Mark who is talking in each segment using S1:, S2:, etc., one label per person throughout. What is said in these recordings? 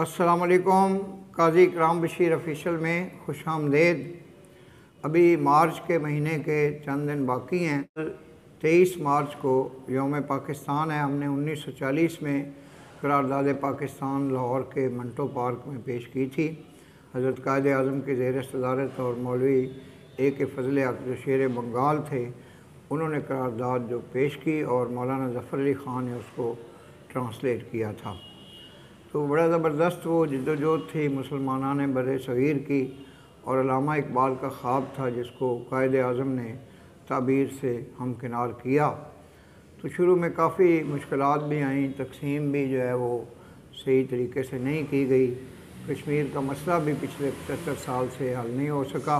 S1: अस्सलाम वालेकुम। काजी इकराम बशीर ऑफिशियल में खुश आमदेद। अभी मार्च के महीने के चंद दिन बाकी हैं। 23 मार्च को यौम पाकिस्तान है। हमने 1940 में करारदाद पाकिस्तान लाहौर के मंटो पार्क में पेश की थी। हज़रत कायद आज़म के ज़ेर सदारत और मौलवी ए के फजल हक जो शेर बंगाल थे, उन्होंने करारदाद जो पेश की और मौलाना ज़फ़र अली ख़ान ने उसको ट्रांसलेट किया था। तो बड़ा ज़बरदस्त वो जद्दोजहद थी मुसलमाना ने बर सग़ीर की, और अल्लामा इकबाल का ख्वाब था जिसको कायद आज़म ने ताबीर से हमकिनार किया। तो शुरू में काफ़ी मुश्किलात भी आईं, तकसीम भी जो है वो सही तरीके से नहीं की गई। कश्मीर का मसला भी पिछले 75 साल से हल नहीं हो सका।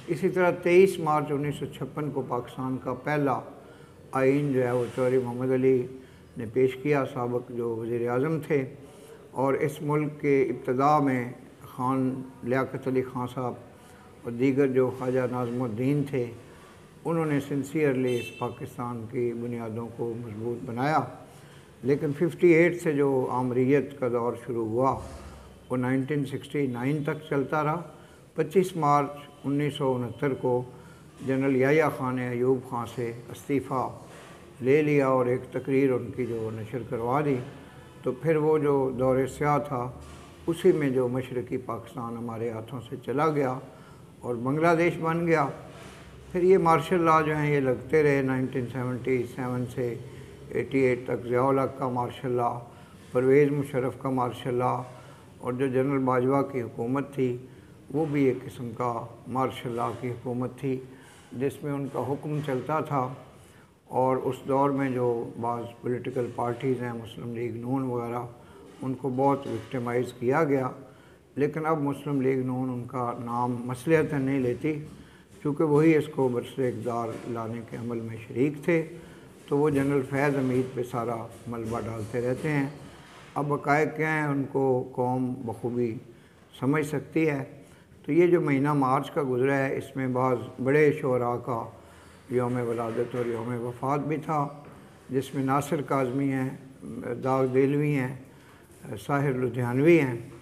S1: इसी तरह 23 मार्च 1956 को पाकिस्तान का पहला आइन जो है वो चौधरी मोहम्मद अली ने पेश किया, साबिक़ जो वज़ीर आज़म थे। और इस मुल्क के इब्तदा में खान लियाकत अली खान साहब और दीगर जो ख्वाजा नाज़मुद्दीन थे, उन्होंने सिंसियरली इस पाकिस्तान की बुनियादों को मजबूत बनाया। लेकिन 58 से जो आमरीत का दौर शुरू हुआ वो 1969 तक चलता रहा। 25 मार्च 1969 को जनरल याह्या खान ने अयूब खान से इस्तीफ़ा ले लिया और एक तकरीर उनकी जो नशर करवा दी। तो फिर वो जो दौर स्याह था उसी में जो मशरक़ी पाकिस्तान हमारे हाथों से चला गया और बांग्लादेश बन गया। फिर ये मार्शल लॉ जो हैं ये लगते रहे 1977 से 88 तक। ज़िया-उल हक़ का मार्शल लॉ, परवेज़ मुशर्रफ का मार्शल लॉ, और जो जनरल बाजवा की हुकूमत थी वो भी एक किस्म का मार्शल लॉ की हुकूमत थी जिसमें उनका हुक्म चलता था। और उस दौर में जो बाज़ पॉलिटिकल पार्टीज़ हैं, मुस्लिम लीग नून वगैरह, उनको बहुत विक्टिमाइज़ किया गया। लेकिन अब मुस्लिम लीग नून उनका नाम मसलहतन नहीं लेती, क्योंकि वही इसको बरसर इक़्तिदार लाने के अमल में शरीक थे। तो वो जनरल फैज़ हमीद पे सारा मलबा डालते रहते हैं। अब हक़ाइक़ क्या हैं उनको कौम बखूबी समझ सकती है। तो ये जो महीना मार्च का गुज़रा है, इसमें बाज़ बड़े शुअरा का यौम वलादत और यौम वफ़ात भी था, जिसमें नासिर काज़मी हैं, दाग देलवी हैं, साहिर लुधियानवी हैं।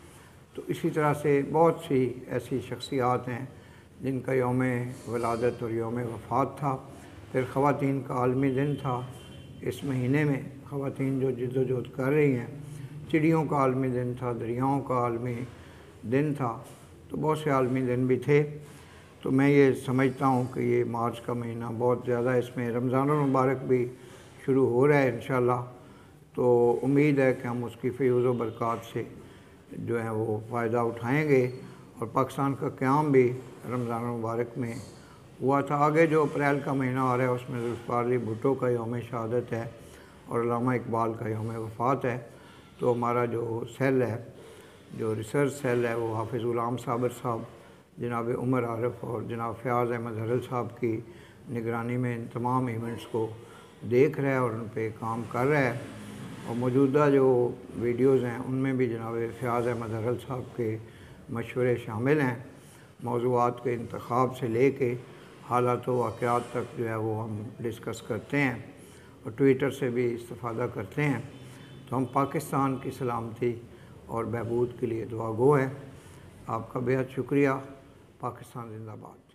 S1: तो इसी तरह से बहुत सी ऐसी शख्सियात हैं जिनका यौम वलादत और यौम वफ़ात था। फिर ख़वातीन का आलमी दिन था इस महीने में, ख़वातीन जो जद्दोजहद कर रही हैं। चिड़ियों का आलमी दिन था, दरियाओं का आलमी दिन था। तो बहुत से आलमी दिन भी थे। तो मैं ये समझता हूँ कि ये मार्च का महीना बहुत ज़्यादा, इसमें रमज़ानुल मुबारक भी शुरू हो रहा है इंशाअल्लाह। तो उम्मीद है कि हम उसकी फ़ैज़ व बरक़ात से जो है वो फ़ायदा उठाएँगे। और पाकिस्तान का क़याम भी रमज़ानुल मुबारक में हुआ था। आगे जो अप्रैल का महीना आ रहा है उसमें ज़ुल्फ़िकार अली भुट्टो का यौम शहादत है और अल्लामा इकबाल का यौम वफ़ात है। तो हमारा जो सेल है, जो रिसर्च सेल है, वो हाफ़िज़ ग़ुलाम साबिर साहब, जनाब उमर आरिफ और जनाब फ़याज़ अहमद हरल साहब की निगरानी में इन तमाम इवेंट्स को देख रहा है और उन पे काम कर रहा है। और मौजूदा जो वीडियोज़ हैं उनमें भी जनाब फ़याज़ अहमद हरल साहब के मशवरे शामिल हैं। मौज़ूआत के इंतख़ाब से लेके हालात व वाक़यात तक जो है वो हम डिस्कस करते हैं और ट्विटर से भी इस्तिफ़ादा करते हैं। तो हम पाकिस्तान की सलामती और बहबूद के लिए दुआ गो हैं। आपका बेहद शुक्रिया। पाकिस्तान ज़िंदाबाद।